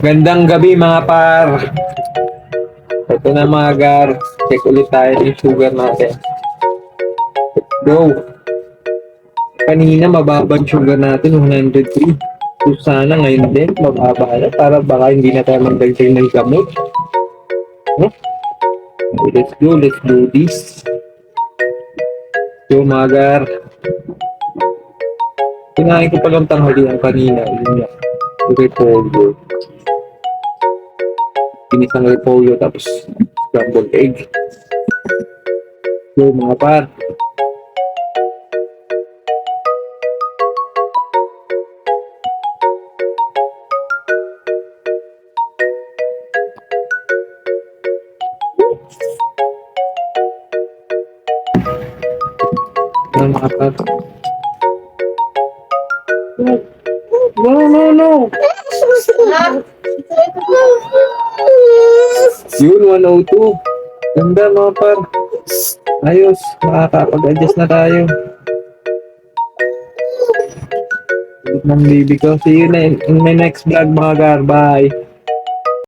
Gandang gabi mga par. Ito na mga gar. Check ulit tayo yung sugar natin. Go. Kanina mababang sugar natin, 103. So sana ngayon din, mababa na. Para baka hindi na tayo magdagdag ng gamot. Huh? Let's do this. So mga gar. Kinain ko palang tanghalian kanina. Yun nga. Repolyo. Pinisang repolyo tapos scrambled egg. So mga par. Ng mga par. No. Yun, 102. Ganda mga par. Ayos, makakapag-adjust na tayo. Ng baby ko. See you in my next vlog mga gar. Bye.